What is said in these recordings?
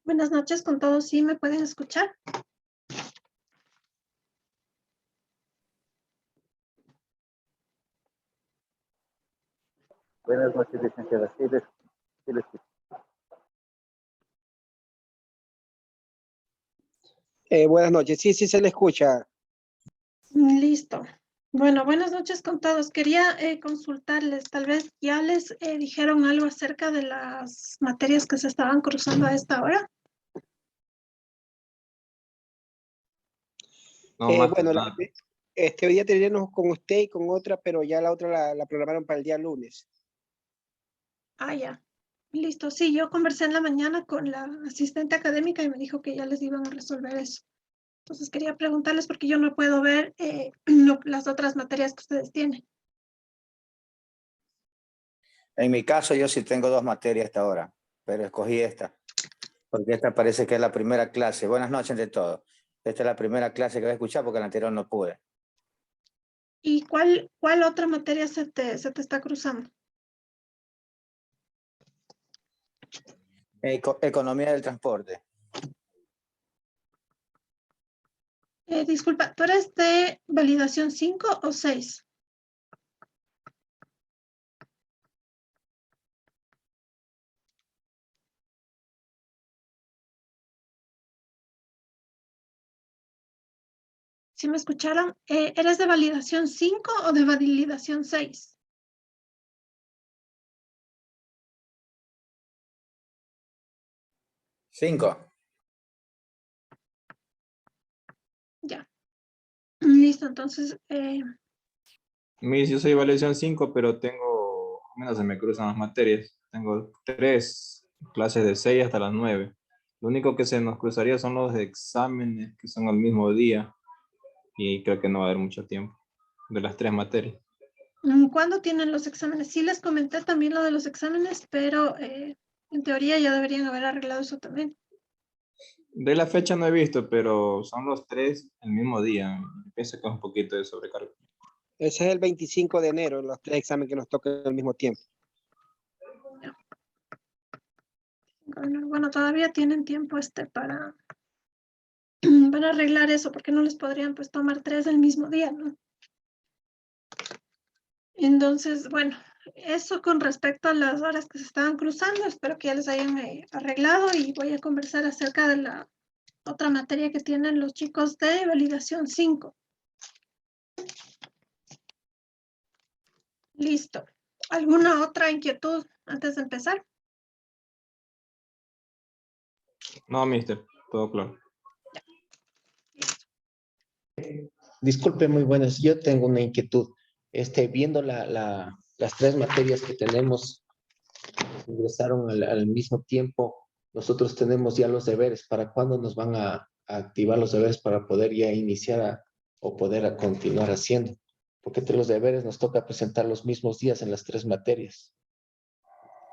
Buenas noches con todos, ¿sí me pueden escuchar? Buenas noches, licenciada. Sí, les escucho. Buenas noches. Sí, se le escucha. Listo. Bueno, buenas noches con todos. Quería consultarles, tal vez ya les dijeron algo acerca de las materias que se estaban cruzando a esta hora. No, más que Bueno, nada. hoy día teníamos con usted y con otra, pero ya la otra la programaron para el día lunes. Ah, ya. Listo. Sí, yo conversé en la mañana con la asistente académica y me dijo que ya les iban a resolver eso. Entonces quería preguntarles porque yo no puedo ver las otras materias que ustedes tienen. En mi caso, yo sí tengo 2 materias hasta ahora, pero escogí esta, porque esta parece que es la primera clase. Buenas noches de todos. Esta es la primera clase que voy a escuchar porque la anterior no pude. ¿Y cuál otra materia se te está cruzando? Economía del transporte. Disculpa, ¿tú eres de validación 5 o 6? ¿Sí me escucharon? ¿Eres de validación 5 o de validación 6? Cinco. Ya. Listo, entonces, Yo soy evaluación 5, pero tengo, al menos se me cruzan las materias. Tengo 3 clases de 6 hasta las 9. Lo único que se nos cruzaría son los exámenes que son al mismo día y creo que no va a haber mucho tiempo de las 3 materias. ¿cuándo tienen los exámenes? Sí les comenté también lo de los exámenes, pero en teoría ya deberían haber arreglado eso también. De la fecha no he visto, pero son los 3 el mismo día. Pienso que es un poquito de sobrecarga. Ese es el 25 de enero, los 3 exámenes que nos tocan al mismo tiempo. Bueno, todavía tienen tiempo para arreglar eso, porque no les podrían pues tomar 3 el mismo día, ¿no? Entonces, bueno, eso con respecto a las horas que se estaban cruzando, espero que ya les hayan arreglado y voy a conversar acerca de la otra materia que tienen los chicos de validación 5. Listo. ¿Alguna otra inquietud antes de empezar? No, mister, todo claro. Disculpe, muy buenas. Yo tengo una inquietud. Viendo las 3 materias que tenemos, ingresaron al mismo tiempo. Nosotros tenemos ya los deberes. ¿Para cuándo nos van a activar los deberes para poder ya iniciar o poder continuar haciendo? Porque entre los deberes nos toca presentar los mismos días en las 3 materias.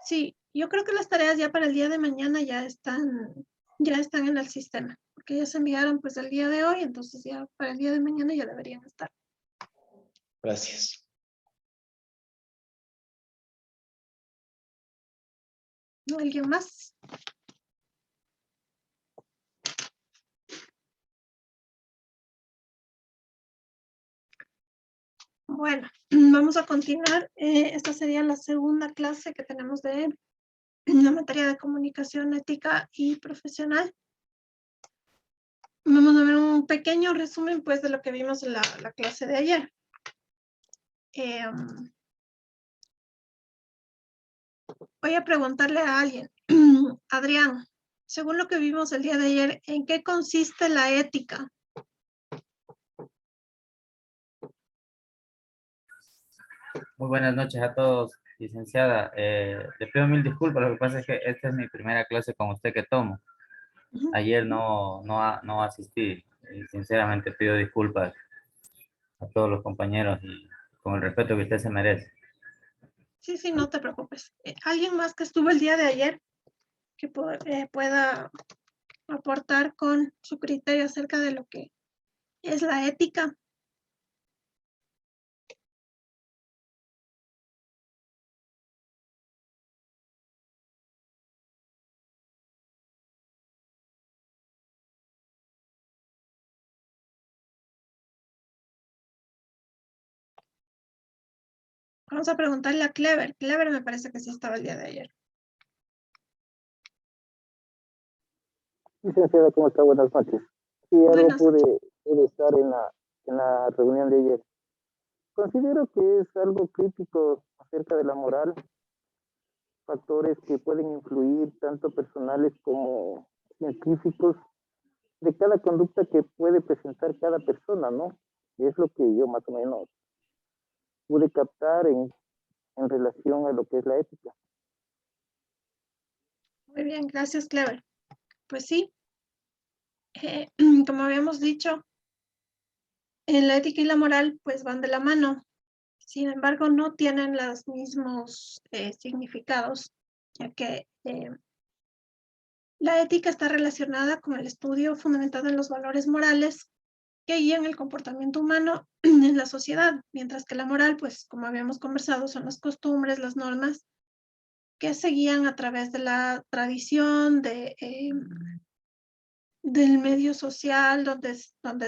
Sí, yo creo que las tareas ya para el día de mañana ya están en el sistema, porque ya se enviaron pues el día de hoy, entonces ya para el día de mañana ya deberían estar. Gracias. ¿No? ¿Alguien más? Bueno, vamos a continuar. Esta sería la segunda clase que tenemos de la materia de comunicación ética y profesional. Vamos a ver un pequeño resumen pues de lo que vimos en la clase de ayer. Voy a preguntarle a alguien. Adrián, según lo que vimos el día de ayer, ¿en qué consiste la ética? Muy buenas noches a todos, licenciada. Le pido mil disculpas, lo que pasa es que esta es mi primera clase con usted que tomo. Ayer no asistí. Sinceramente pido disculpas a todos los compañeros y con el respeto que usted se merece. Sí, no te preocupes. ¿Alguien más que estuvo el día de ayer que pueda aportar con su criterio acerca de lo que es la ética. Vamos a preguntarle a Clever. Clever me parece que sí estaba el día de ayer. Licenciada, ¿cómo está? Buenas noches. Sí, algo Buenas. pude estar en la reunión de ayer. Considero que es algo crítico acerca de la moral, factores que pueden influir tanto personales como científicos de cada conducta que puede presentar cada persona, ¿no? Y es lo que yo más o menos pude captar en relación a lo que es la ética. Muy bien, gracias, Clever. Pues sí, como habíamos dicho, la ética y la moral pues van de la mano. Sin embargo, no tienen los mismos significados, ya que la ética está relacionada con el estudio fundamentado en los valores morales que guían el comportamiento humano en la sociedad, mientras que la moral, pues como habíamos conversado, son las costumbres, las normas que se guían a través de la tradición, del medio social donde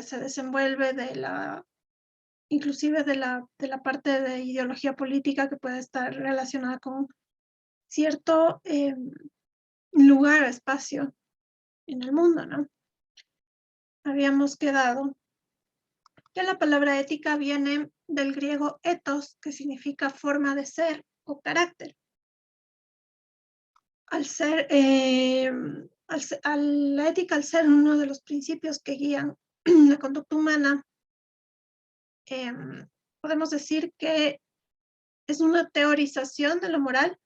se desenvuelve, inclusive de la parte de ideología política que puede estar relacionada con cierto lugar o espacio en el mundo, ¿no? Habíamos quedado que la palabra ética viene del griego ethos, que significa forma de ser o carácter. La ética, al ser uno de los principios que guían la conducta humana, podemos decir que es una teorización de la moral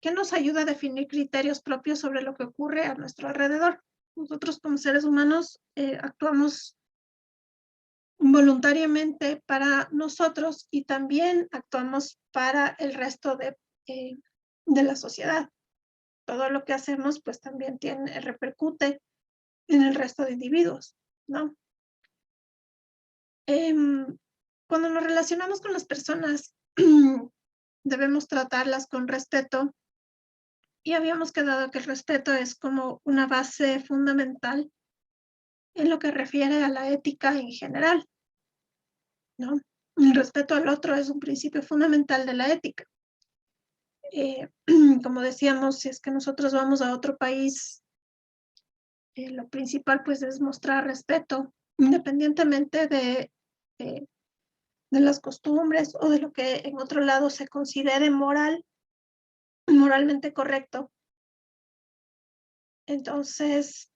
que nos ayuda a definir criterios propios sobre lo que ocurre a nuestro alrededor. Nosotros como seres humanos actuamos voluntariamente para nosotros y también actuamos para el resto de la sociedad. Todo lo que hacemos pues también repercute en el resto de individuos, ¿no? Cuando nos relacionamos con las personas, debemos tratarlas con respeto, y habíamos quedado que el respeto es como una base fundamental en lo que refiere a la ética en general, ¿no? El respeto al otro es un principio fundamental de la ética. Como decíamos, si es que nosotros vamos a otro país, lo principal pues es mostrar respeto, independientemente de las costumbres o de lo que en otro lado se considere moralmente correcto. Entonces,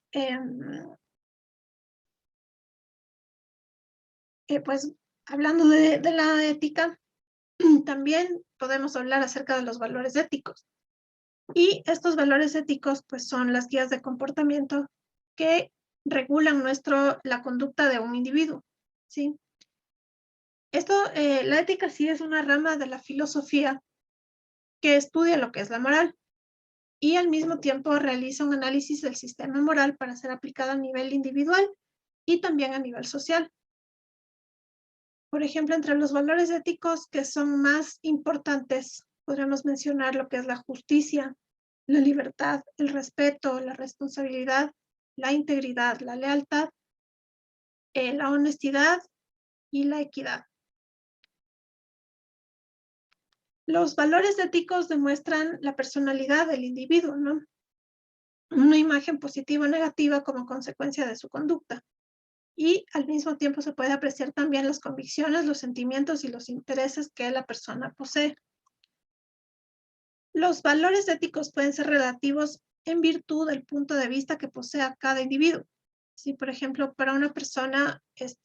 pues hablando de la ética, también podemos hablar acerca de los valores éticos. Y estos valores éticos pues son las guías de comportamiento que regulan la conducta de un individuo, ¿sí? La ética sí es una rama de la filosofía que estudia lo que es la moral y al mismo tiempo realiza un análisis del sistema moral para ser aplicado a nivel individual y también a nivel social. Por ejemplo, entre los valores éticos que son más importantes, podríamos mencionar lo que es la justicia, la libertad, el respeto, la responsabilidad, la integridad, la lealtad, la honestidad y la equidad. Los valores éticos demuestran la personalidad del individuo, ¿no? Una imagen positiva o negativa como consecuencia de su conducta. Y al mismo tiempo se puede apreciar también las convicciones, los sentimientos y los intereses que la persona posee. Los valores éticos pueden ser relativos en virtud del punto de vista que posea cada individuo. Si, por ejemplo, para una persona es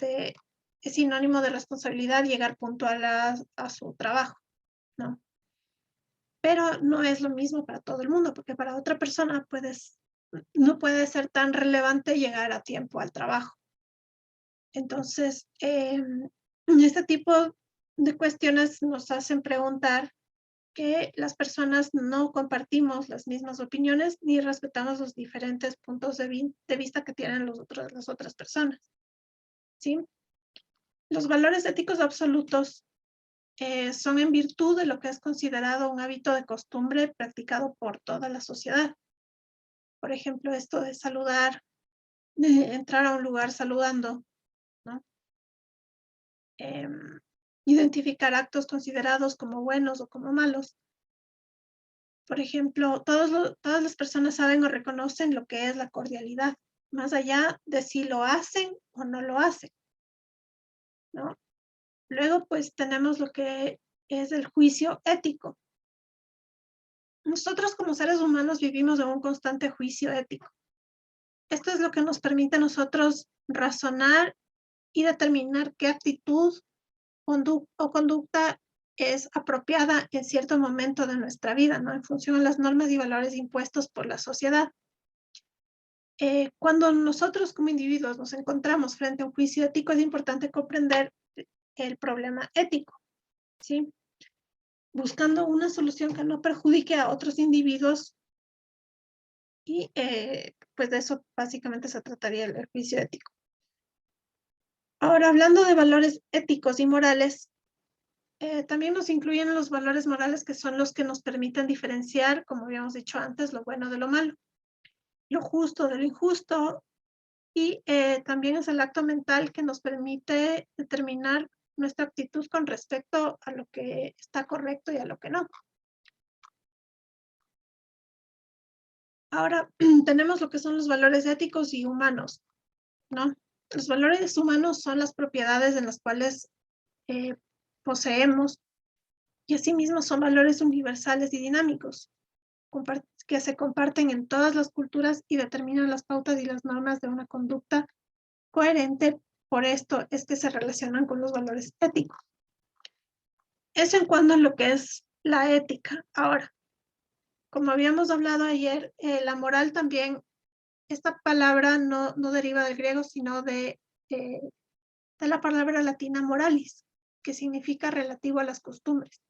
sinónimo de responsabilidad llegar puntual a su trabajo, ¿no? Pero no es lo mismo para todo el mundo, porque para otra persona no puede ser tan relevante llegar a tiempo al trabajo. Entonces, este tipo de cuestiones nos hacen preguntar que las personas no compartimos las mismas opiniones ni respetamos los diferentes puntos de vista que tienen las otras personas, ¿sí? Los valores éticos absolutos son en virtud de lo que es considerado un hábito de costumbre practicado por toda la sociedad. Por ejemplo, esto de saludar, de entrar a un lugar saludando, ¿no? Identificar actos considerados como buenos o como malos. Por ejemplo, todas las personas saben o reconocen lo que es la cordialidad, más allá de si lo hacen o no lo hacen, ¿no? Luego, pues, tenemos lo que es el juicio ético. Nosotros como seres humanos vivimos en un constante juicio ético. Esto es lo que nos permite a nosotros razonar y determinar qué actitud o conducta es apropiada en cierto momento de nuestra vida, ¿no? En función de las normas y valores impuestos por la sociedad. Cuando nosotros como individuos nos encontramos frente a un juicio ético, es importante comprender el problema ético, ¿sí? Buscando una solución que no perjudique a otros individuos y pues de eso básicamente se trataría el juicio ético. Ahora, hablando de valores éticos y morales, también nos incluyen los valores morales que son los que nos permiten diferenciar, como habíamos dicho antes, lo bueno de lo malo, lo justo de lo injusto, y también es el acto mental que nos permite determinar nuestra actitud con respecto a lo que está correcto y a lo que no. Ahora tenemos lo que son los valores éticos y humanos, ¿no? Los valores humanos son las propiedades en las cuales poseemos y asimismo son valores universales y dinámicos que se comparten en todas las culturas y determinan las pautas y las normas de una conducta coherente. Por esto es que se relacionan con los valores éticos. Eso en cuanto a lo que es la ética. Ahora, como habíamos hablado ayer, la moral también, esta palabra no deriva del griego, sino de la palabra latina moralis, que significa relativo a las costumbres.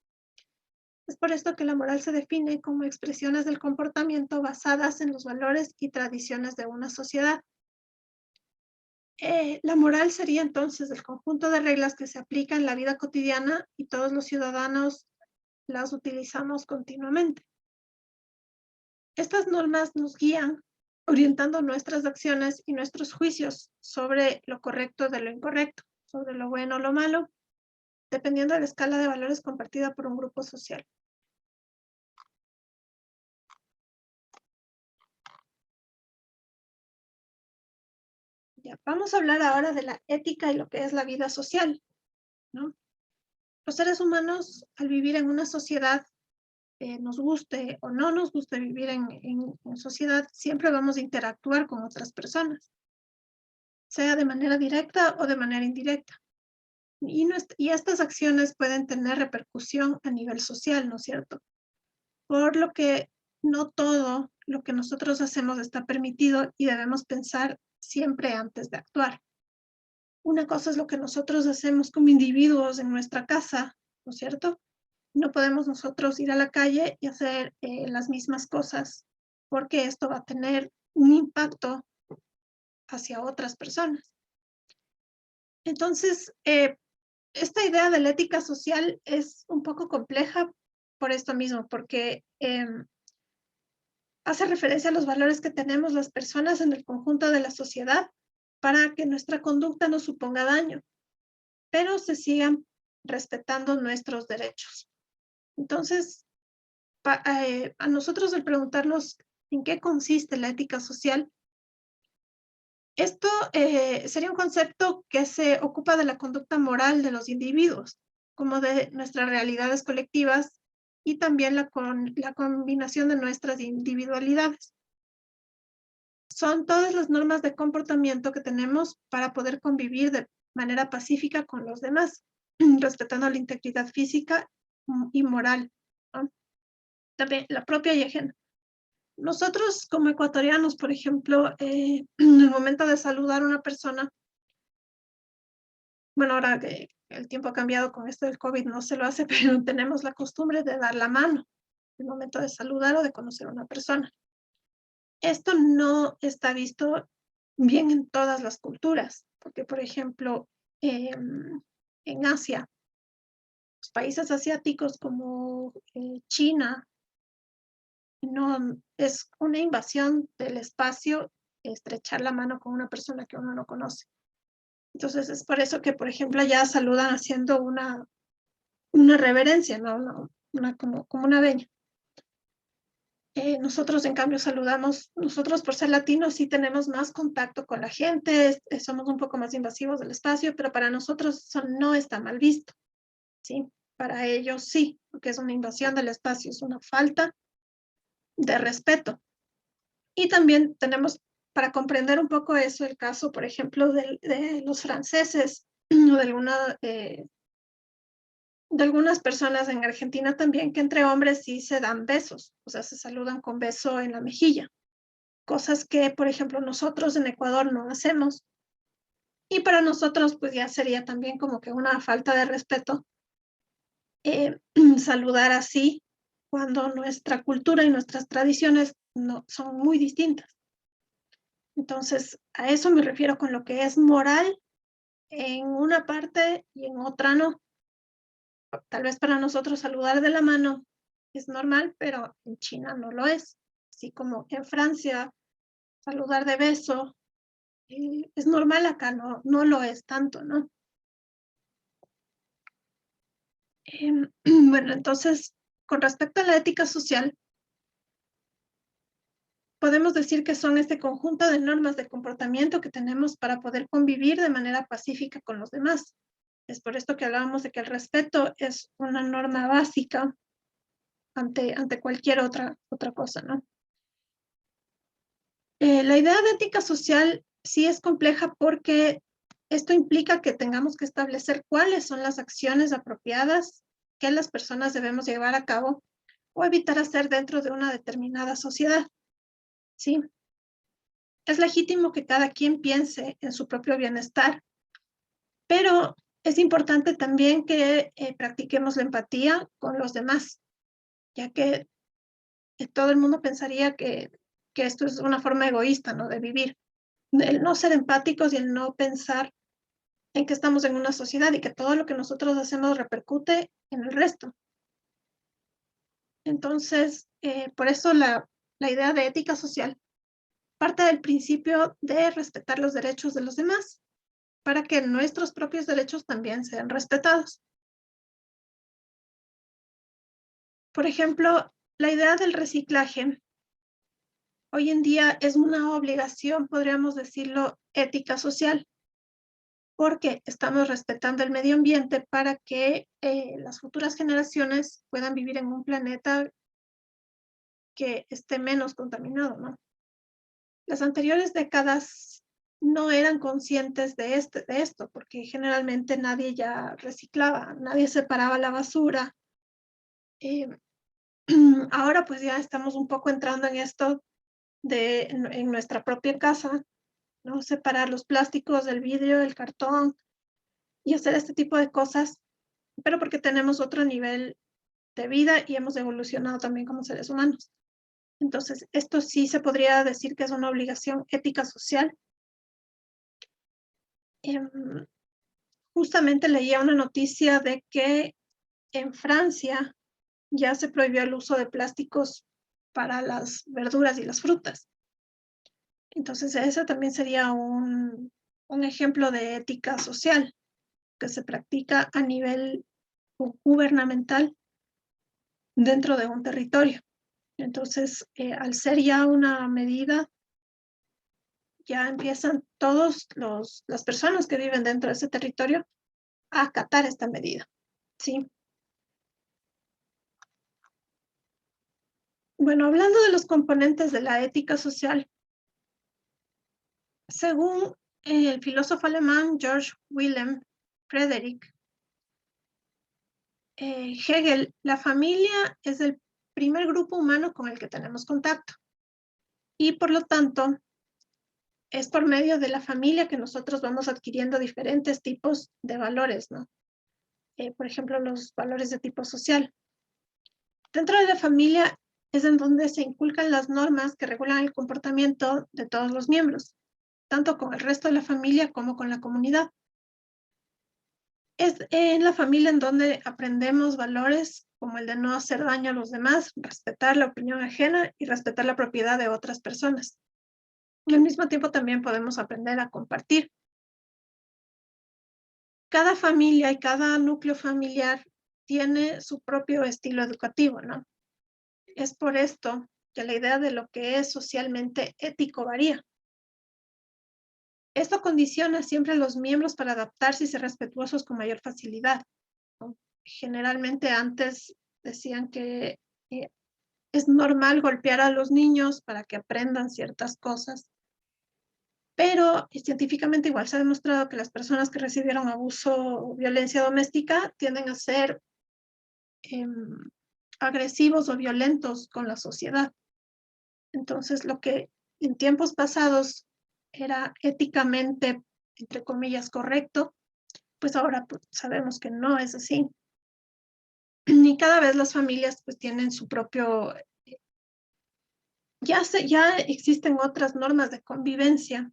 Es por esto que la moral se define como expresiones del comportamiento basadas en los valores y tradiciones de una sociedad. La moral sería entonces el conjunto de reglas que se aplican en la vida cotidiana y todos los ciudadanos las utilizamos continuamente. Estas normas nos guían orientando nuestras acciones y nuestros juicios sobre lo correcto de lo incorrecto, sobre lo bueno o lo malo, dependiendo de la escala de valores compartida por un grupo social. Ya, vamos a hablar ahora de la ética y lo que es la vida social, ¿no? Los seres humanos, al vivir en una sociedad, nos guste o no nos guste vivir en sociedad, siempre vamos a interactuar con otras personas, sea de manera directa o de manera indirecta. Y estas acciones pueden tener repercusión a nivel social, ¿no es cierto? Por lo que no todo lo que nosotros hacemos está permitido y debemos pensar siempre antes de actuar. Una cosa es lo que nosotros hacemos como individuos en nuestra casa, ¿no es cierto? No podemos nosotros ir a la calle y hacer las mismas cosas, porque esto va a tener un impacto hacia otras personas. Entonces, esta idea de la ética social es un poco compleja por esto mismo, porque hace referencia a los valores que tenemos las personas en el conjunto de la sociedad para que nuestra conducta no suponga daño, pero se sigan respetando nuestros derechos. Entonces, a nosotros el preguntarnos en qué consiste la ética social, esto sería un concepto que se ocupa de la conducta moral de los individuos, como de nuestras realidades colectivas y también la combinación de nuestras individualidades. Son todas las normas de comportamiento que tenemos para poder convivir de manera pacífica con los demás, respetando la integridad física y moral, ¿no? También la propia y ajena. Nosotros como ecuatorianos, por ejemplo, en el momento de saludar a una persona, bueno, ahora que el tiempo ha cambiado con esto del COVID, no se lo hace, pero tenemos la costumbre de dar la mano en el momento de saludar o de conocer a una persona. Esto no está visto bien en todas las culturas, porque, por ejemplo, en Asia, los países asiáticos como China, no es una invasión del espacio estrechar la mano con una persona que uno no conoce. Entonces es por eso que, por ejemplo, ya saludan haciendo una reverencia, ¿no? Como una veña. Nosotros, en cambio, saludamos, nosotros por ser latinos sí tenemos más contacto con la gente, somos un poco más invasivos del espacio, pero para nosotros eso no está mal visto, ¿sí? Para ellos sí, porque es una invasión del espacio, es una falta de respeto. Y también tenemos, para comprender un poco eso, el caso, por ejemplo, de los franceses o de algunas personas en Argentina también, que entre hombres sí se dan besos, o sea, se saludan con beso en la mejilla, cosas que, por ejemplo, nosotros en Ecuador no hacemos. Y para nosotros, pues ya sería también como que una falta de respeto saludar así cuando nuestra cultura y nuestras tradiciones no, son muy distintas. Entonces, a eso me refiero con lo que es moral en una parte y en otra no. Tal vez para nosotros saludar de la mano es normal, pero en China no lo es. Así como en Francia saludar de beso es normal, acá no lo es tanto, ¿no? Bueno, entonces, con respecto a la ética social, podemos decir que son este conjunto de normas de comportamiento que tenemos para poder convivir de manera pacífica con los demás. Es por esto que hablábamos de que el respeto es una norma básica ante cualquier otra cosa, ¿no? La idea de ética social sí es compleja porque esto implica que tengamos que establecer cuáles son las acciones apropiadas que las personas debemos llevar a cabo o evitar hacer dentro de una determinada sociedad, ¿sí? Es legítimo que cada quien piense en su propio bienestar, pero es importante también que practiquemos la empatía con los demás, ya que todo el mundo pensaría que esto es una forma egoísta, ¿no? De vivir. El no ser empáticos y el no pensar en que estamos en una sociedad y que todo lo que nosotros hacemos repercute en el resto. Entonces, por eso la idea de ética social parte del principio de respetar los derechos de los demás, para que nuestros propios derechos también sean respetados. Por ejemplo, la idea del reciclaje hoy en día es una obligación, podríamos decirlo, ética social, porque estamos respetando el medio ambiente para que las futuras generaciones puedan vivir en un planeta que esté menos contaminado, ¿no? Las anteriores décadas no eran conscientes de esto, porque generalmente nadie ya reciclaba, nadie separaba la basura. Ahora pues ya estamos un poco entrando en esto en nuestra propia casa, ¿no? Separar los plásticos del vidrio, del cartón y hacer este tipo de cosas, pero porque tenemos otro nivel de vida y hemos evolucionado también como seres humanos. Entonces, esto sí se podría decir que es una obligación ética social. Justamente leía una noticia de que en Francia ya se prohibió el uso de plásticos para las verduras y las frutas. Entonces, ese también sería un ejemplo de ética social que se practica a nivel gubernamental dentro de un territorio. Entonces, al ser ya una medida, ya empiezan las personas que viven dentro de ese territorio a acatar esta medida, ¿sí? Bueno, hablando de los componentes de la ética social, según el filósofo alemán Georg Wilhelm Friedrich Hegel, la familia es el primer grupo humano con el que tenemos contacto. Y por lo tanto, es por medio de la familia que nosotros vamos adquiriendo diferentes tipos de valores, ¿no? Por ejemplo, los valores de tipo social. Dentro de la familia es en donde se inculcan las normas que regulan el comportamiento de todos los miembros, tanto con el resto de la familia como con la comunidad. Es en la familia en donde aprendemos valores como el de no hacer daño a los demás, respetar la opinión ajena y respetar la propiedad de otras personas. Y al mismo tiempo también podemos aprender a compartir. Cada familia y cada núcleo familiar tiene su propio estilo educativo, ¿no? Es por esto que la idea de lo que es socialmente ético varía. Esto condiciona siempre a los miembros para adaptarse y ser respetuosos con mayor facilidad, ¿no? Generalmente antes decían que es normal golpear a los niños para que aprendan ciertas cosas, pero científicamente igual se ha demostrado que las personas que recibieron abuso o violencia doméstica tienden a ser agresivos o violentos con la sociedad. Entonces, lo que en tiempos pasados era éticamente, entre comillas, correcto, pues ahora pues, sabemos que no es así. Y cada vez las familias pues tienen su propio, ya existen otras normas de convivencia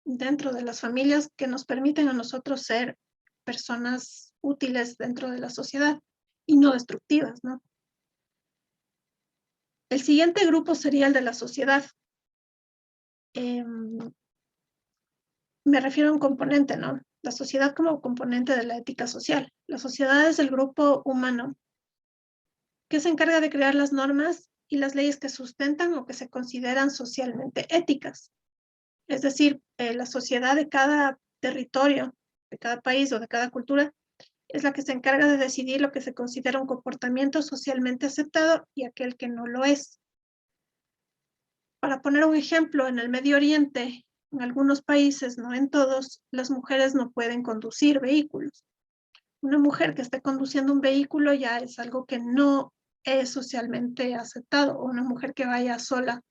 dentro de las familias que nos permiten a nosotros ser personas útiles dentro de la sociedad y no destructivas, ¿no? El siguiente grupo sería el de la sociedad. Me refiero a un componente, ¿no? La sociedad como componente de la ética social. La sociedad es el grupo humano que se encarga de crear las normas y las leyes que sustentan o que se consideran socialmente éticas. Es decir, la sociedad de cada territorio, de cada país o de cada cultura, es la que se encarga de decidir lo que se considera un comportamiento socialmente aceptado y aquel que no lo es. Para poner un ejemplo, en el Medio Oriente, en algunos países, no en todos, las mujeres no pueden conducir vehículos. Una mujer que esté conduciendo un vehículo ya es algo que no es socialmente aceptado, o una mujer que vaya sola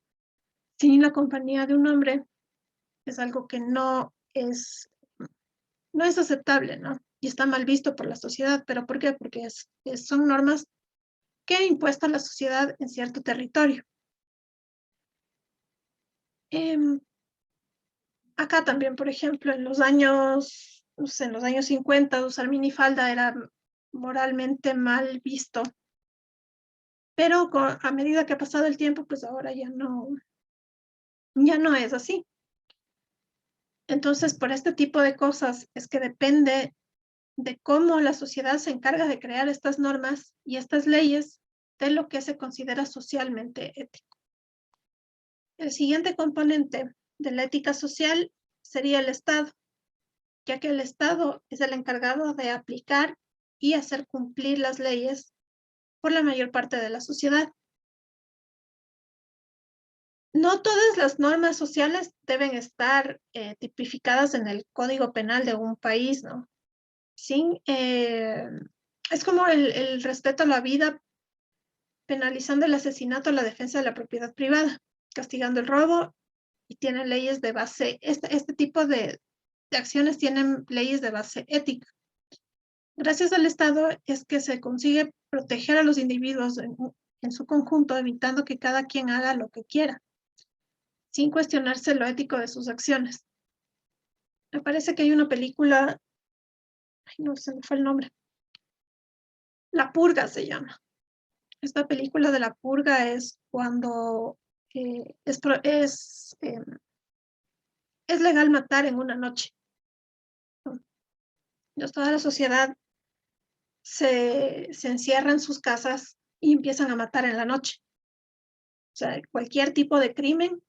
sin la compañía de un hombre es algo que no es aceptable, ¿no? Y está mal visto por la sociedad. ¿Pero por qué? Porque son normas que ha impuesto la sociedad en cierto territorio. Acá también, por ejemplo, en los años, no sé, en los años 50, usar minifalda era moralmente mal visto. Pero a medida que ha pasado el tiempo, pues ahora ya no es así. Entonces, por este tipo de cosas es que depende de cómo la sociedad se encarga de crear estas normas y estas leyes de lo que se considera socialmente ético. El siguiente componente de la ética social sería el Estado, ya que el Estado es el encargado de aplicar y hacer cumplir las leyes por la mayor parte de la sociedad. No todas las normas sociales deben estar tipificadas en el Código Penal de un país, ¿no? Es como el respeto a la vida, penalizando el asesinato, la defensa de la propiedad privada, castigando el robo, y tienen leyes de base, este tipo de acciones tienen leyes de base ética. Gracias al Estado es que se consigue proteger a los individuos en su conjunto, evitando que cada quien haga lo que quiera, sin cuestionarse lo ético de sus acciones. Me parece que hay una película, no se me fue el nombre, La Purga se llama. Esta película de La Purga es cuando es legal matar en una noche. Toda la sociedad se encierra en sus casas y empiezan a matar en la noche. O sea, cualquier tipo de crimen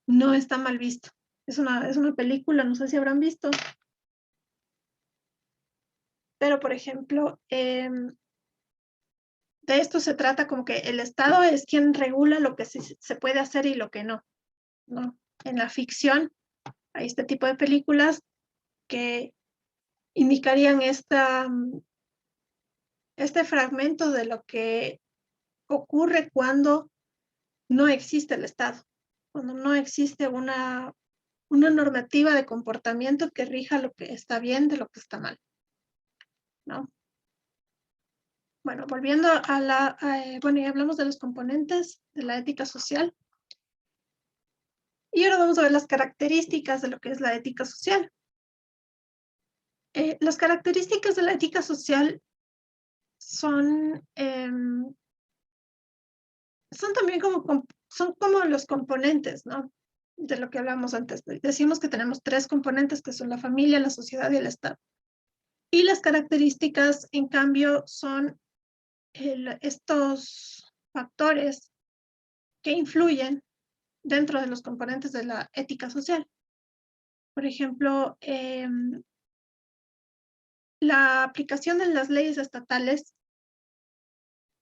no está mal visto. Es una película, no sé si habrán visto. Pero, por ejemplo, de esto se trata como que el Estado es quien regula lo que se puede hacer y lo que no, ¿no? En la ficción hay este tipo de películas que indicarían este fragmento de lo que ocurre cuando no existe el Estado, cuando no existe una normativa de comportamiento que rija lo que está bien de lo que está mal, ¿no? Bueno, volviendo bueno, ya hablamos de los componentes de la ética social. Y ahora vamos a ver las características de lo que es la ética social. Las características de la ética social son también son como los componentes, ¿no? De lo que hablamos antes. Decimos que tenemos 3 componentes, que son la familia, la sociedad y el Estado. Y las características, en cambio, son estos factores que influyen dentro de los componentes de la ética social. Por ejemplo, la aplicación de las leyes estatales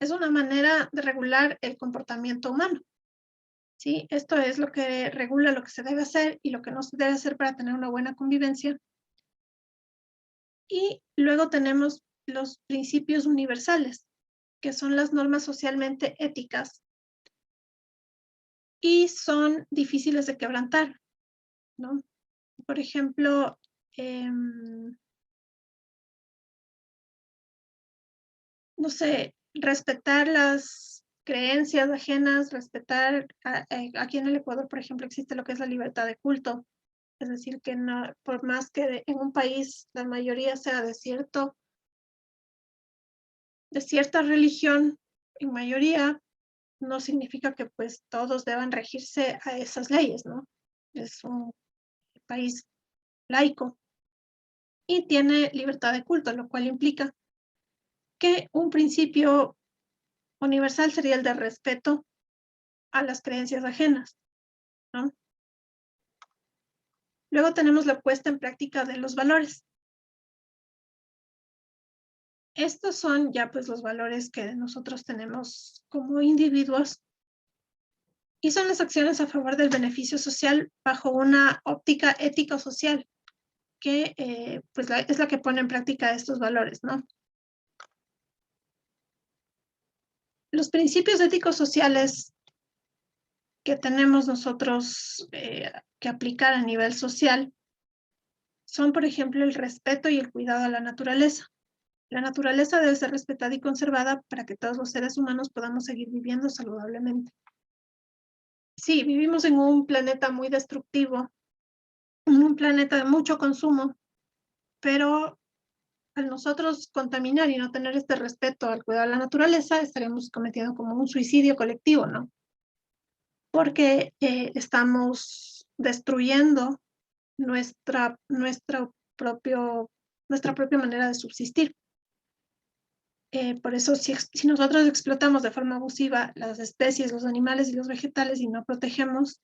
es una manera de regular el comportamiento humano. ¿Sí? Esto es lo que regula lo que se debe hacer y lo que no se debe hacer para tener una buena convivencia. Y luego tenemos los principios universales, que son las normas socialmente éticas y son difíciles de quebrantar, ¿no? Por ejemplo, no sé, respetar las creencias ajenas, respetar, aquí en el Ecuador, por ejemplo, existe lo que es la libertad de culto, es decir, que no, por más que en un país la mayoría sea de cierta religión, en mayoría, no significa que pues todos deban regirse a esas leyes, ¿no? Es un país laico y tiene libertad de culto, lo cual implica que un principio universal sería el de respeto a las creencias ajenas, ¿no? Luego tenemos la puesta en práctica de los valores. Estos son ya pues los valores que nosotros tenemos como individuos y son las acciones a favor del beneficio social bajo una óptica ético-social que pues es la que pone en práctica estos valores, ¿no? Los principios éticos sociales que tenemos nosotros que aplicar a nivel social son, por ejemplo, el respeto y el cuidado a la naturaleza. La naturaleza debe ser respetada y conservada para que todos los seres humanos podamos seguir viviendo saludablemente. Sí, vivimos en un planeta muy destructivo, en un planeta de mucho consumo, pero al nosotros contaminar y no tener este respeto al cuidado de la naturaleza, estaremos cometiendo como un suicidio colectivo, ¿no? Porque estamos destruyendo nuestra propia manera de subsistir. Por eso, si nosotros explotamos de forma abusiva las especies, los animales y los vegetales y no protegemos,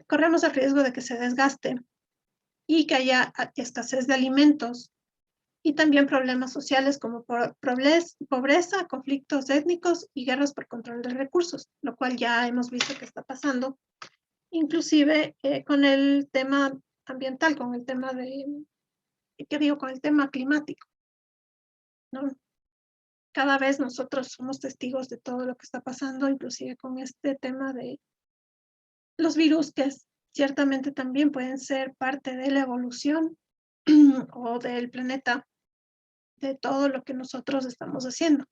corremos el riesgo de que se desgaste y que haya escasez de alimentos y también problemas sociales como pobreza, conflictos étnicos y guerras por control de recursos, lo cual ya hemos visto que está pasando, inclusive con el tema ambiental, con el tema con el tema climático, ¿no? Cada vez nosotros somos testigos de todo lo que está pasando, inclusive con este tema de los virus, que ciertamente también pueden ser parte de la evolución o del planeta, de todo lo que nosotros estamos haciendo.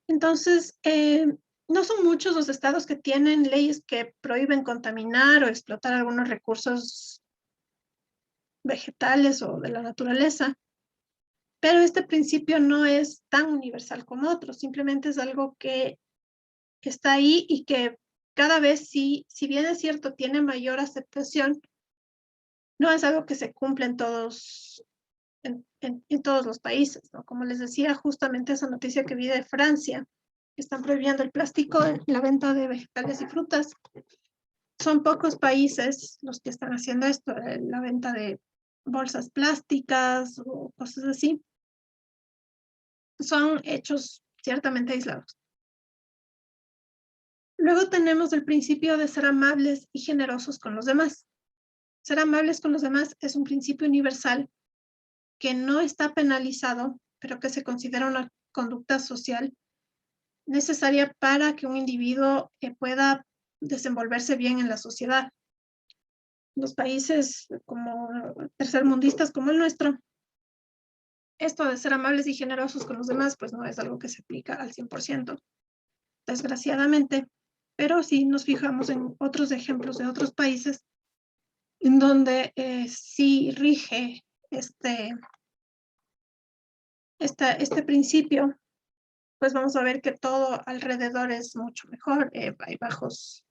Entonces, no son muchos los estados que tienen leyes que prohíben contaminar o explotar algunos recursos vegetales o de la naturaleza, pero este principio no es tan universal como otros, simplemente es algo que está ahí y que cada vez, si bien es cierto, tiene mayor aceptación, no es algo que se cumple en todos los países, ¿no? Como les decía, justamente esa noticia que vi de Francia, que están prohibiendo el plástico en la venta de vegetales y frutas. Son pocos países los que están haciendo esto, la venta de bolsas plásticas o cosas así. Son hechos ciertamente aislados. Luego tenemos el principio de ser amables y generosos con los demás. Ser amables con los demás es un principio universal que no está penalizado, pero que se considera una conducta social necesaria para que un individuo pueda desenvolverse bien en la sociedad. Los países como tercermundistas como el nuestro, esto de ser amables y generosos con los demás, pues no es algo que se aplica al 100%, desgraciadamente, pero si nos fijamos en otros ejemplos de otros países, en donde sí rige este principio, pues vamos a ver que todo alrededor es mucho mejor. Hay bajas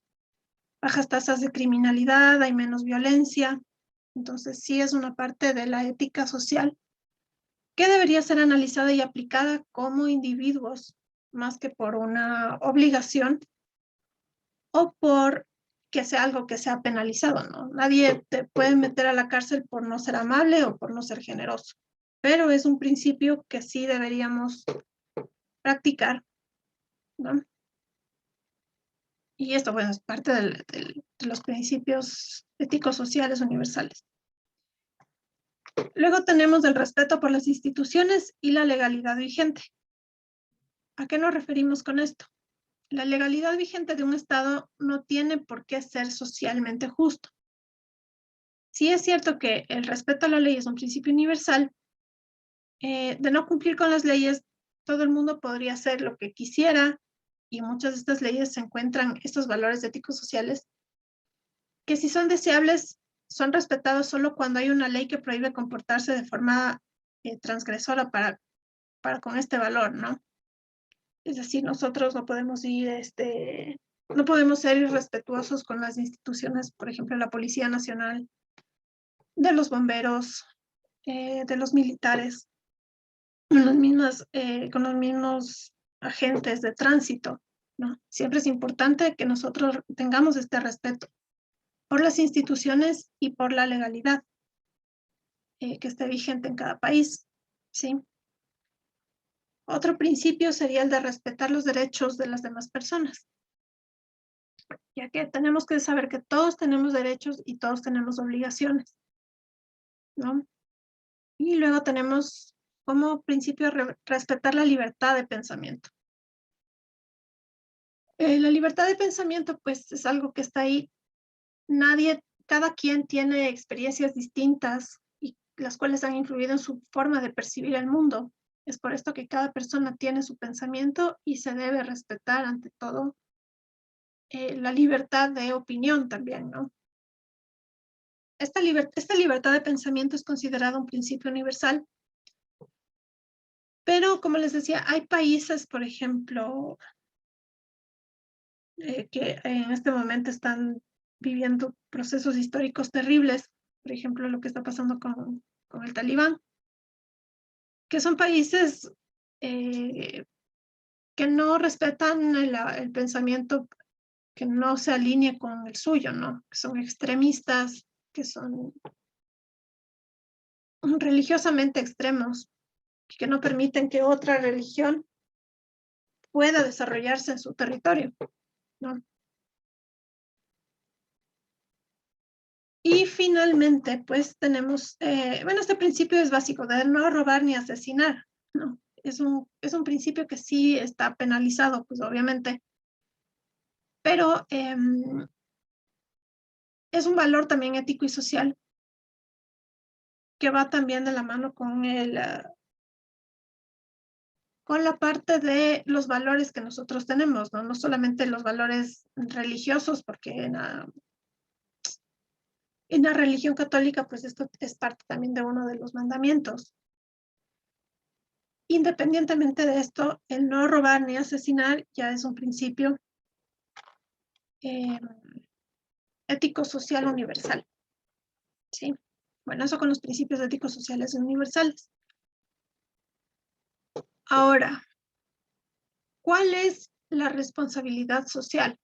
tasas de criminalidad, hay menos violencia. Entonces sí es una parte de la ética social que debería ser analizada y aplicada como individuos, más que por una obligación o por que sea algo que sea penalizado, ¿no? Nadie te puede meter a la cárcel por no ser amable o por no ser generoso, pero es un principio que sí deberíamos practicar, ¿no? Y esto, bueno, es parte de los principios éticos sociales universales. Luego tenemos el respeto por las instituciones y la legalidad vigente. ¿A qué nos referimos con esto? La legalidad vigente de un Estado no tiene por qué ser socialmente justo. Sí es cierto que el respeto a la ley es un principio universal. De no cumplir con las leyes, todo el mundo podría hacer lo que quisiera, y muchas de estas leyes se encuentran estos valores éticos sociales que, si son deseables, son respetados solo cuando hay una ley que prohíbe comportarse de forma transgresora para con este valor, ¿no? Es decir, nosotros no podemos no podemos ser irrespetuosos con las instituciones, por ejemplo, la Policía Nacional, de los bomberos, de los militares, con los mismos agentes de tránsito, ¿no? Siempre es importante que nosotros tengamos este respeto por las instituciones y por la legalidad que esté vigente en cada país, ¿sí? Otro principio sería el de respetar los derechos de las demás personas, ya que tenemos que saber que todos tenemos derechos y todos tenemos obligaciones, ¿no? Y luego tenemos como principio respetar la libertad de pensamiento. La libertad de pensamiento, pues, es algo que está ahí. Cada quien tiene experiencias distintas y las cuales han influido en su forma de percibir el mundo. Es por esto que cada persona tiene su pensamiento y se debe respetar ante todo la libertad de opinión también, ¿no? Esta libertad de pensamiento es considerada un principio universal, pero como les decía, hay países, por ejemplo, que en este momento están viviendo procesos históricos terribles, por ejemplo, lo que está pasando con el Talibán, que son países que no respetan el pensamiento que no se alinee con el suyo, ¿no? Que son extremistas, que son religiosamente extremos, que no permiten que otra religión pueda desarrollarse en su territorio, ¿no? Y finalmente, pues tenemos, bueno, este principio es básico, de no robar ni asesinar, ¿no? Es un principio que sí está penalizado, pues obviamente, pero es un valor también ético y social que va también de la mano con con la parte de los valores que nosotros tenemos, ¿no? No solamente los valores religiosos, porque en la religión católica, pues esto es parte también de uno de los mandamientos. Independientemente de esto, el no robar ni asesinar ya es un principio ético-social universal, ¿sí? Bueno, eso con los principios éticos sociales universales. Ahora, ¿cuál es la responsabilidad social?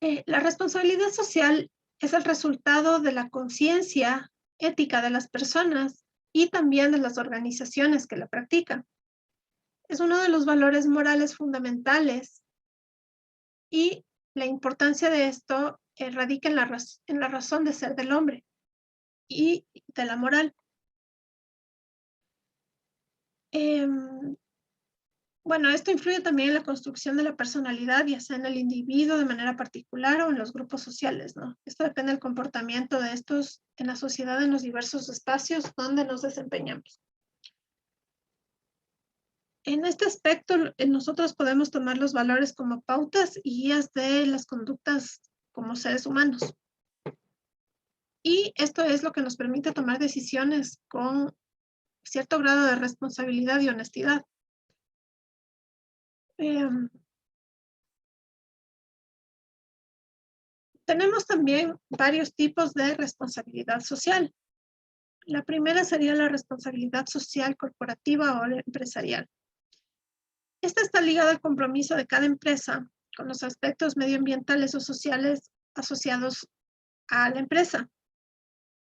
La responsabilidad social es el resultado de la conciencia ética de las personas y también de las organizaciones que la practican. Es uno de los valores morales fundamentales, y la importancia de esto radica en la razón de ser del hombre y de la moral. Bueno, esto influye también en la construcción de la personalidad, ya sea en el individuo de manera particular o en los grupos sociales, ¿no? Esto depende del comportamiento de estos en la sociedad, en los diversos espacios donde nos desempeñamos. En este aspecto, nosotros podemos tomar los valores como pautas y guías de las conductas como seres humanos. Y esto es lo que nos permite tomar decisiones con cierto grado de responsabilidad y honestidad. Tenemos también varios tipos de responsabilidad social. La primera sería la responsabilidad social corporativa o empresarial. Esta está ligada al compromiso de cada empresa con los aspectos medioambientales o sociales asociados a la empresa.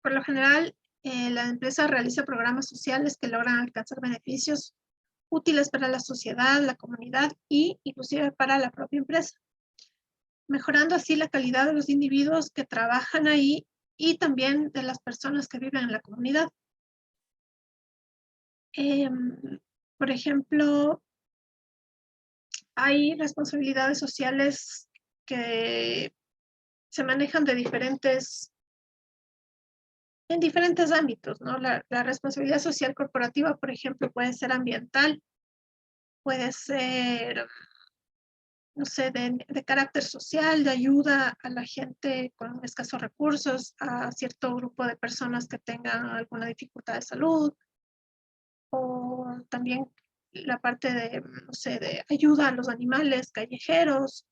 Por lo general, la empresa realiza programas sociales que logran alcanzar beneficios útiles para la sociedad, la comunidad y inclusive para la propia empresa, mejorando así la calidad de los individuos que trabajan ahí y también de las personas que viven en la comunidad. Por ejemplo, hay responsabilidades sociales que se manejan en diferentes ámbitos, ¿no? La responsabilidad social corporativa, por ejemplo, puede ser ambiental, puede ser, no sé, de carácter social, de ayuda a la gente con escasos recursos, a cierto grupo de personas que tengan alguna dificultad de salud, o también la parte de, no sé, de ayuda a los animales callejeros,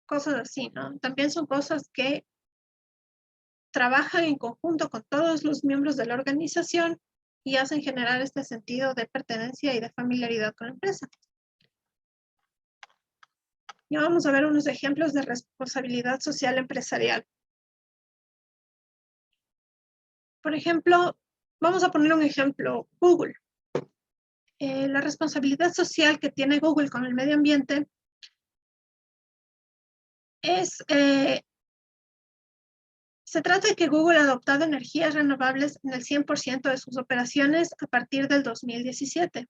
cosas así, ¿no? También son cosas que trabajan en conjunto con todos los miembros de la organización y hacen generar este sentido de pertenencia y de familiaridad con la empresa. Ya vamos a ver unos ejemplos de responsabilidad social empresarial. Por ejemplo, vamos a poner un ejemplo, Google. La responsabilidad social que tiene Google con el medio ambiente es, se trata de que Google ha adoptado energías renovables en el 100% de sus operaciones a partir del 2017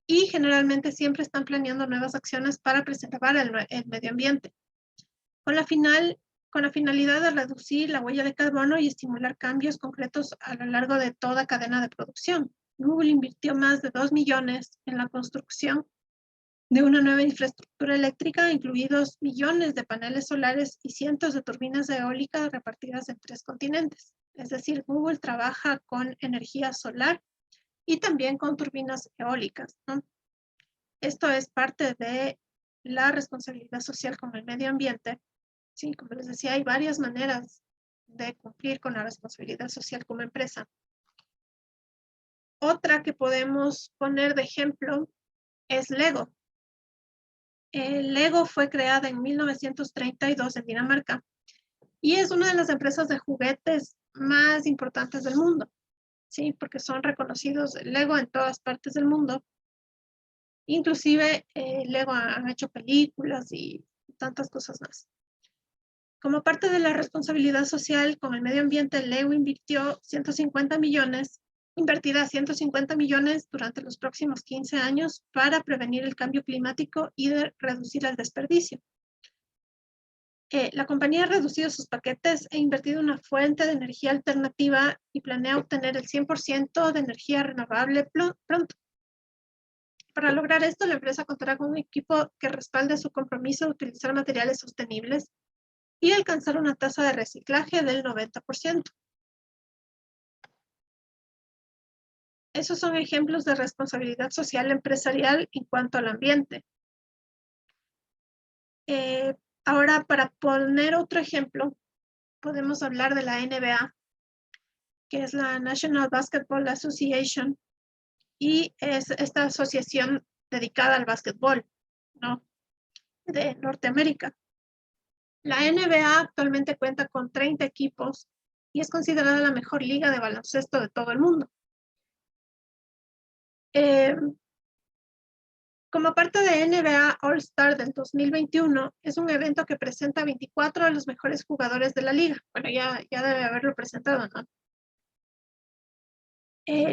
y generalmente siempre están planeando nuevas acciones para preservar el medio ambiente, con la finalidad de reducir la huella de carbono y estimular cambios concretos a lo largo de toda cadena de producción. Google invirtió más de 2 millones en la construcción de una nueva infraestructura eléctrica, incluidos millones de paneles solares y cientos de turbinas eólicas repartidas en 3 continentes. Es decir, Google trabaja con energía solar y también con turbinas eólicas, ¿no? Esto es parte de la responsabilidad social con el medio ambiente. Sí, como les decía, hay varias maneras de cumplir con la responsabilidad social como empresa. Otra que podemos poner de ejemplo es Lego. Lego fue creada en 1932 en Dinamarca y es una de las empresas de juguetes más importantes del mundo, ¿sí? Porque son reconocidos Lego en todas partes del mundo. Inclusive Lego han hecho películas y tantas cosas más. Como parte de la responsabilidad social con el medio ambiente, Lego invertirá 150 millones durante los próximos 15 años para prevenir el cambio climático y reducir el desperdicio. La compañía ha reducido sus paquetes e invertido en una fuente de energía alternativa y planea obtener el 100% de energía renovable pronto. Para lograr esto, la empresa contará con un equipo que respalde su compromiso de utilizar materiales sostenibles y alcanzar una tasa de reciclaje del 90%. Esos son ejemplos de responsabilidad social empresarial en cuanto al ambiente. Ahora, para poner otro ejemplo, podemos hablar de la NBA, que es la National Basketball Association, y es esta asociación dedicada al básquetbol, ¿no? De Norteamérica. La NBA actualmente cuenta con 30 equipos y es considerada la mejor liga de baloncesto de todo el mundo. Como parte de NBA All-Star del 2021, es un evento que presenta 24 de los mejores jugadores de la liga. Bueno, ya debe haberlo presentado, ¿no?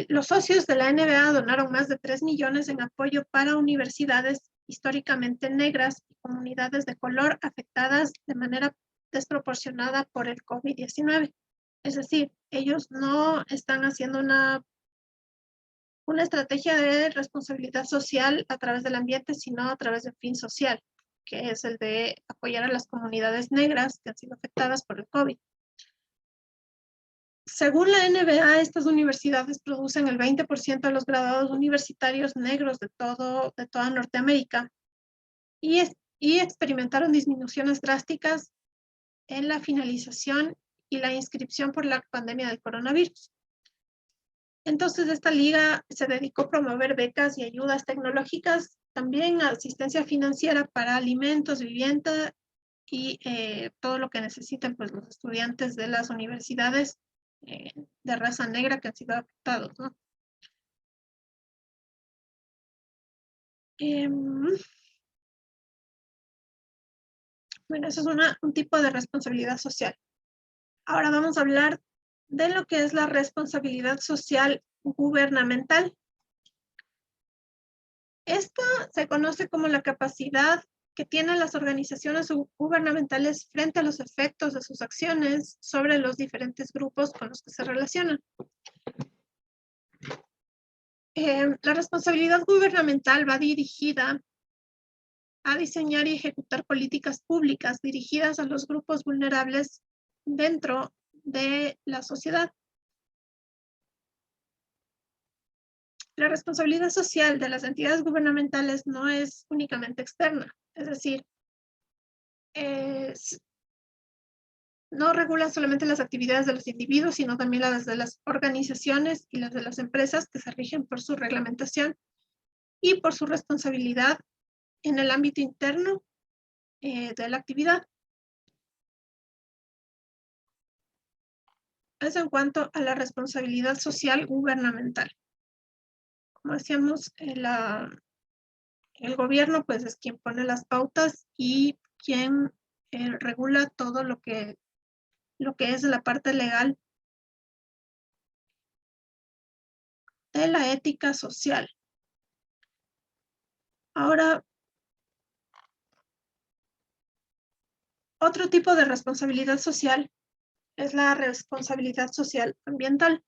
Los socios de la NBA donaron más de 3 millones en apoyo para universidades históricamente negras y comunidades de color afectadas de manera desproporcionada por el COVID-19. Es decir, ellos no están haciendo una estrategia de responsabilidad social a través del ambiente, sino a través del fin social, que es el de apoyar a las comunidades negras que han sido afectadas por el COVID. Según la NBA, estas universidades producen el 20% de los graduados universitarios negros de toda Norteamérica y experimentaron disminuciones drásticas en la finalización y la inscripción por la pandemia del coronavirus. Entonces, esta liga se dedicó a promover becas y ayudas tecnológicas, también asistencia financiera para alimentos, vivienda y todo lo que necesiten pues, los estudiantes de las universidades de raza negra que han sido afectados, ¿no? Bueno, eso es un tipo de responsabilidad social. Ahora vamos a hablar de lo que es la responsabilidad social gubernamental. Esta se conoce como la capacidad que tienen las organizaciones gubernamentales frente a los efectos de sus acciones sobre los diferentes grupos con los que se relacionan. La responsabilidad gubernamental va dirigida a diseñar y ejecutar políticas públicas dirigidas a los grupos vulnerables dentro de la sociedad. La responsabilidad social de las entidades gubernamentales no es únicamente externa, es decir, no regula solamente las actividades de los individuos, sino también las de las organizaciones y las de las empresas que se rigen por su reglamentación y por su responsabilidad en el ámbito interno de la actividad. Eso en cuanto a la responsabilidad social gubernamental. Como decíamos, el gobierno pues es quien pone las pautas y quien regula todo lo que es la parte legal de la ética social. Ahora, otro tipo de responsabilidad social es la responsabilidad social ambiental.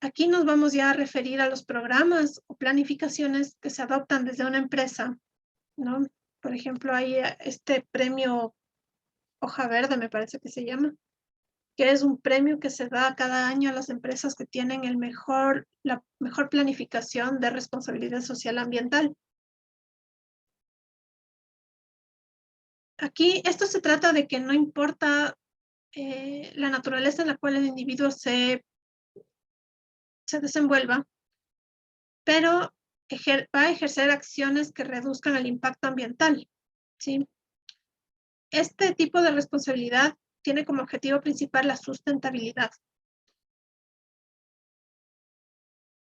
Aquí nos vamos ya a referir a los programas o planificaciones que se adoptan desde una empresa, ¿no? Por ejemplo, hay este premio Hoja Verde, me parece que se llama, que es un premio que se da cada año a las empresas que tienen la mejor planificación de responsabilidad social ambiental. Aquí esto se trata de que no importa la naturaleza en la cual el individuo se desenvuelva, pero va a ejercer acciones que reduzcan el impacto ambiental, ¿sí? Este tipo de responsabilidad tiene como objetivo principal la sustentabilidad.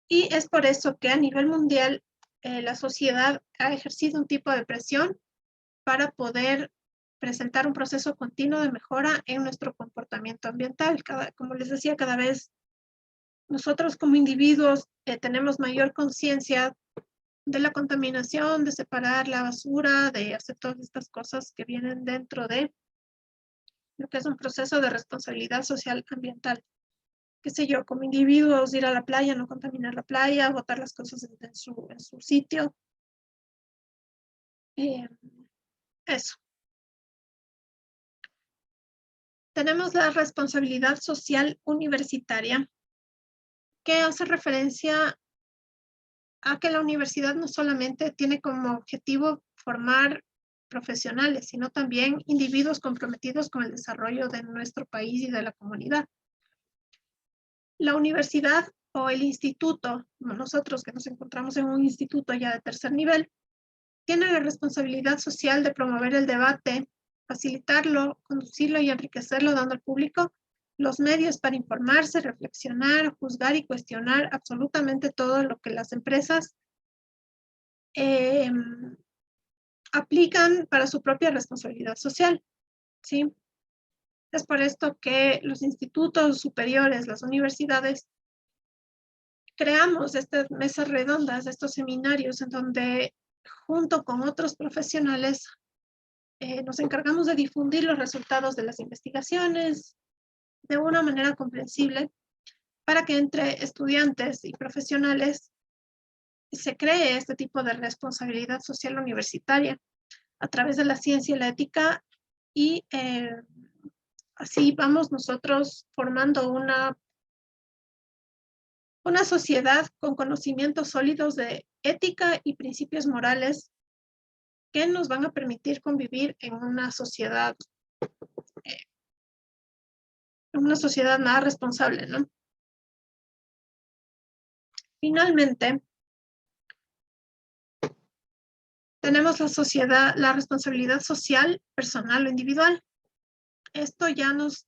Y es por eso que a nivel mundial la sociedad ha ejercido un tipo de presión para poder presentar un proceso continuo de mejora en nuestro comportamiento ambiental. Como les decía, cada vez nosotros como individuos tenemos mayor conciencia de la contaminación, de separar la basura, de hacer todas estas cosas que vienen dentro de lo que es un proceso de responsabilidad social ambiental. Qué sé yo, como individuos, ir a la playa, no contaminar la playa, botar las cosas en su sitio. Eso. Tenemos la responsabilidad social universitaria, que hace referencia a que la universidad no solamente tiene como objetivo formar profesionales, sino también individuos comprometidos con el desarrollo de nuestro país y de la comunidad. La universidad o el instituto, nosotros que nos encontramos en un instituto ya de tercer nivel, tiene la responsabilidad social de promover el debate, facilitarlo, conducirlo y enriquecerlo, dando al público los medios para informarse, reflexionar, juzgar y cuestionar absolutamente todo lo que las empresas aplican para su propia responsabilidad social, ¿sí? Es por esto que los institutos superiores, las universidades, creamos estas mesas redondas, estos seminarios en donde junto con otros profesionales nos encargamos de difundir los resultados de las investigaciones de una manera comprensible para que entre estudiantes y profesionales se cree este tipo de responsabilidad social universitaria a través de la ciencia y la ética y así vamos nosotros formando una sociedad con conocimientos sólidos de ética y principios morales que nos van a permitir convivir en una sociedad más responsable, ¿no? Finalmente, tenemos la responsabilidad social, personal o individual. Esto ya nos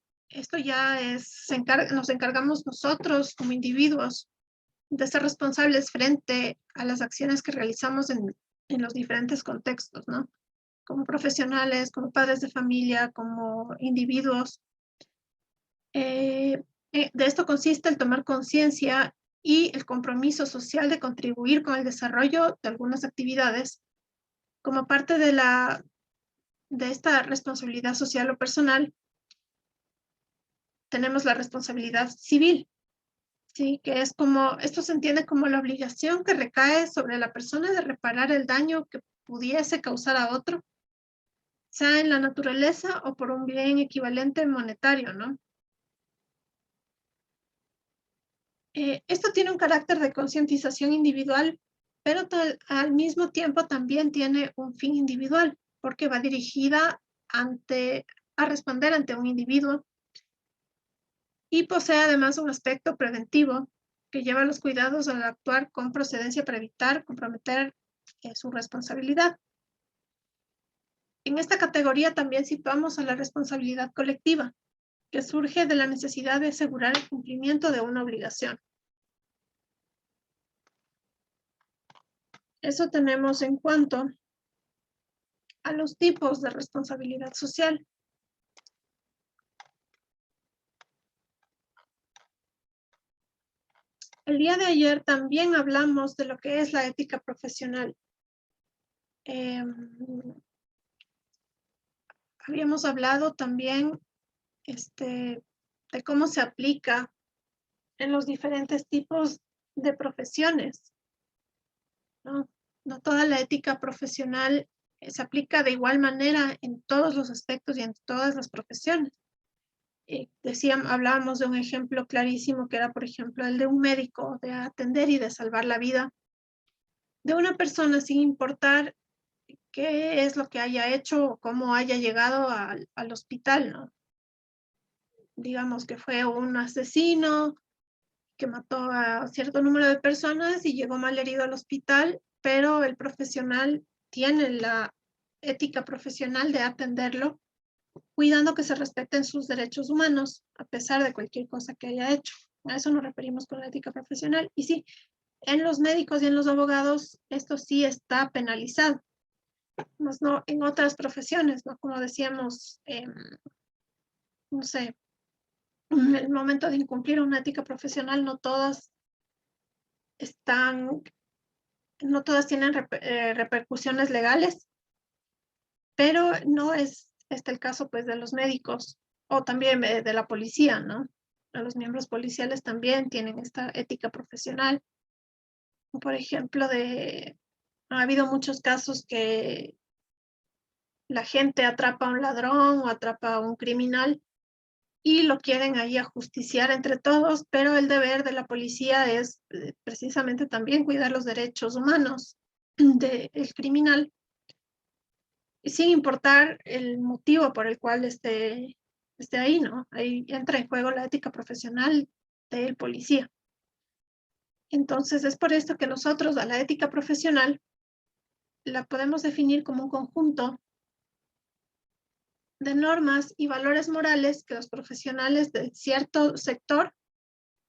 encargamos nosotros como individuos de ser responsables frente a las acciones que realizamos en los diferentes contextos, ¿no? Como profesionales, como padres de familia, como individuos. De esto consiste el tomar conciencia y el compromiso social de contribuir con el desarrollo de algunas actividades como parte de esta responsabilidad social o personal. Tenemos la responsabilidad civil, ¿sí? Que es esto se entiende como la obligación que recae sobre la persona de reparar el daño que pudiese causar a otro, sea en la naturaleza o por un bien equivalente monetario, ¿no? Esto tiene un carácter de concientización individual, pero al mismo tiempo también tiene un fin individual, porque va dirigida a responder ante un individuo y posee además un aspecto preventivo que lleva los cuidados al actuar con procedencia para evitar comprometer su responsabilidad. En esta categoría también situamos a la responsabilidad colectiva, que surge de la necesidad de asegurar el cumplimiento de una obligación. Eso tenemos en cuanto a los tipos de responsabilidad social. El día de ayer también hablamos de lo que es la ética profesional. Habíamos hablado también de cómo se aplica en los diferentes tipos de profesiones, ¿no? No toda la ética profesional se aplica de igual manera en todos los aspectos y en todas las profesiones. Hablábamos de un ejemplo clarísimo que era, por ejemplo, el de un médico, de atender y de salvar la vida de una persona sin importar qué es lo que haya hecho o cómo haya llegado al hospital, ¿no? Digamos que fue un asesino que mató a cierto número de personas y llegó mal herido al hospital, pero el profesional tiene la ética profesional de atenderlo, cuidando que se respeten sus derechos humanos, a pesar de cualquier cosa que haya hecho. A eso nos referimos con la ética profesional. Y sí, en los médicos y en los abogados, esto sí está penalizado. Más no en otras profesiones, ¿no? Como decíamos, no sé, en el momento de incumplir una ética profesional, no todas tienen repercusiones legales, pero no es el caso pues de los médicos o también de la policía, ¿no? Los miembros policiales también tienen esta ética profesional. Por ejemplo, ha habido muchos casos que la gente atrapa a un ladrón o atrapa a un criminal y lo quieren ahí ajusticiar entre todos, pero el deber de la policía es precisamente también cuidar los derechos humanos del criminal, sin importar el motivo por el cual esté ahí, ¿no? Ahí entra en juego la ética profesional del policía. Entonces, es por esto que nosotros a la ética profesional la podemos definir como un conjunto de normas y valores morales que los profesionales de cierto sector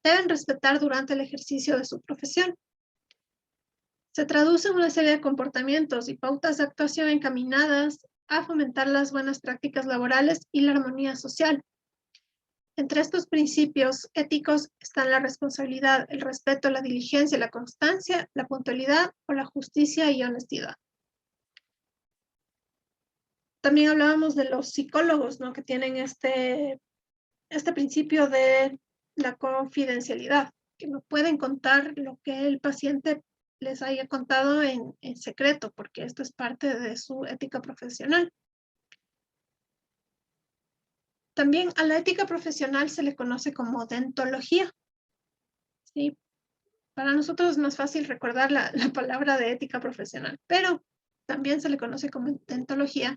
deben respetar durante el ejercicio de su profesión. Se traduce en una serie de comportamientos y pautas de actuación encaminadas a fomentar las buenas prácticas laborales y la armonía social. Entre estos principios éticos están la responsabilidad, el respeto, la diligencia, la constancia, la puntualidad o la justicia y honestidad. También hablábamos de los psicólogos, ¿no? Que tienen este principio de la confidencialidad, que no pueden contar lo que el paciente les haya contado en secreto, porque esto es parte de su ética profesional. También a la ética profesional se le conoce como deontología. ¿Sí? Para nosotros es más fácil recordar la palabra de ética profesional, pero también se le conoce como deontología.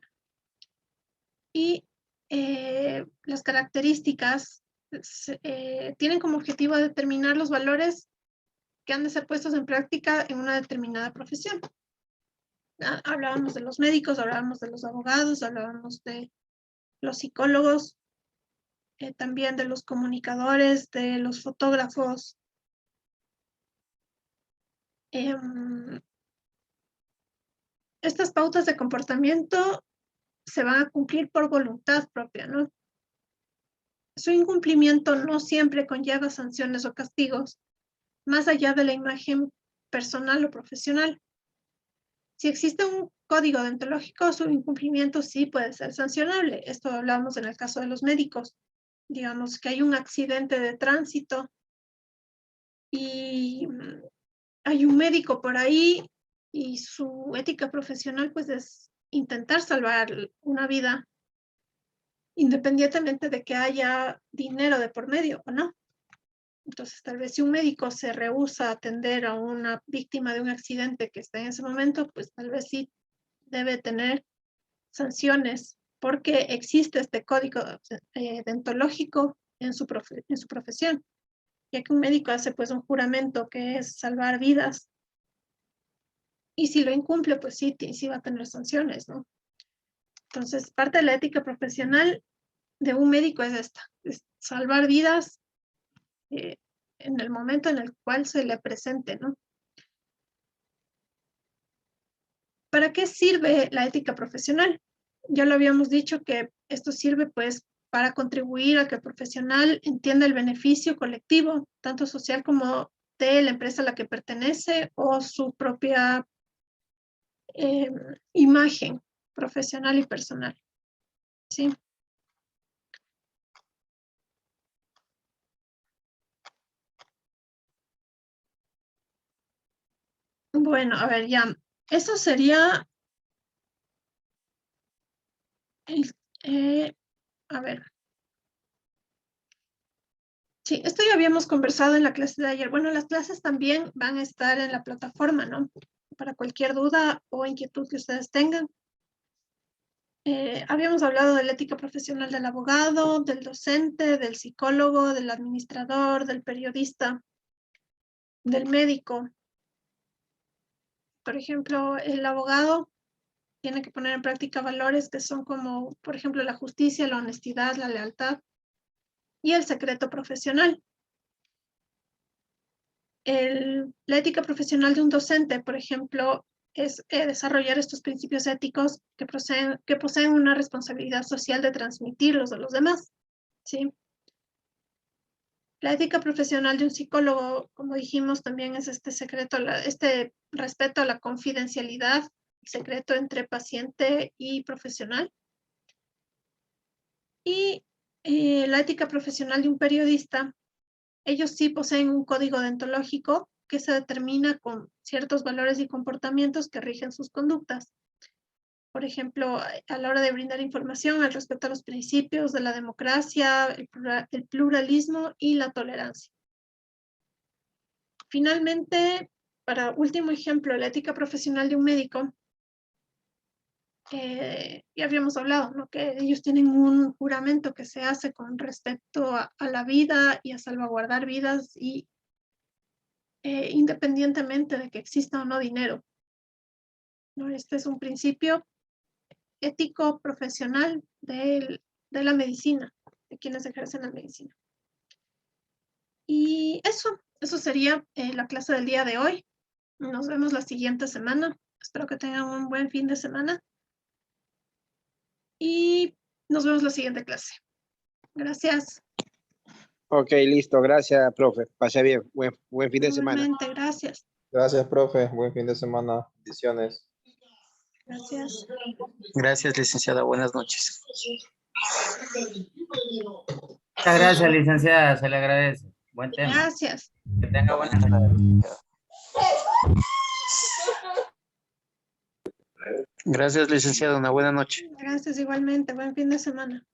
Y las características tienen como objetivo determinar los valores que han de ser puestos en práctica en una determinada profesión. Hablábamos de los médicos, hablábamos de los abogados, hablábamos de los psicólogos, también de los comunicadores, de los fotógrafos. Estas pautas de comportamiento se van a cumplir por voluntad propia, ¿no? Su incumplimiento no siempre conlleva sanciones o castigos, más allá de la imagen personal o profesional. Si existe un código deontológico, su incumplimiento sí puede ser sancionable. Esto hablamos en el caso de los médicos. Digamos que hay un accidente de tránsito y hay un médico por ahí y su ética profesional pues es intentar salvar una vida, independientemente de que haya dinero de por medio o no. Entonces, tal vez si un médico se rehúsa a atender a una víctima de un accidente que está en ese momento, pues tal vez sí debe tener sanciones porque existe este código deontológico en su profesión, ya que un médico hace pues un juramento que es salvar vidas y si lo incumple, pues sí va a tener sanciones, ¿no? Entonces, parte de la ética profesional de un médico es esta, es salvar vidas en el momento en el cual se le presente, ¿no? ¿Para qué sirve la ética profesional? Ya lo habíamos dicho que esto sirve pues para contribuir a que el profesional entienda el beneficio colectivo, tanto social como de la empresa a la que pertenece o su propia imagen profesional y personal. ¿Sí? Bueno, a ver, ya. Eso sería a ver. Sí, esto ya habíamos conversado en la clase de ayer. Bueno, las clases también van a estar en la plataforma, ¿no? Para cualquier duda o inquietud que ustedes tengan. Habíamos hablado de la ética profesional del abogado, del docente, del psicólogo, del administrador, del periodista, del médico. Por ejemplo, el abogado tiene que poner en práctica valores que son como, por ejemplo, la justicia, la honestidad, la lealtad y el secreto profesional. La ética profesional de un docente, por ejemplo, es desarrollar estos principios éticos que poseen una responsabilidad social de transmitirlos a los demás, ¿sí? La ética profesional de un psicólogo, como dijimos, también es este respeto a la confidencialidad, el secreto entre paciente y profesional. Y la ética profesional de un periodista, ellos sí poseen un código deontológico que se determina con ciertos valores y comportamientos que rigen sus conductas. Por ejemplo, a la hora de brindar información, el respeto a los principios de la democracia, el pluralismo y la tolerancia. Finalmente, para último ejemplo, la ética profesional de un médico, ya habíamos hablado, ¿no? Que ellos tienen un juramento que se hace con respecto a la vida y a salvaguardar vidas y independientemente de que exista o no dinero, ¿no? Este es un principio ético profesional de la medicina, de quienes ejercen la medicina. Y eso sería la clase del día de hoy. Nos vemos la siguiente semana. Espero que tengan un buen fin de semana. Y nos vemos la siguiente clase. Gracias. Ok, listo. Gracias, profe. Pase bien. Buen fin de semana. Igualmente, gracias. Gracias, profe. Buen fin de semana. Bendiciones. Gracias. Gracias, licenciada. Buenas noches. Muchas gracias, licenciada. Se le agradece. Buen tema. Gracias. Que tenga buena tarde. Gracias, licenciada. Una buena noche. Gracias igualmente. Buen fin de semana.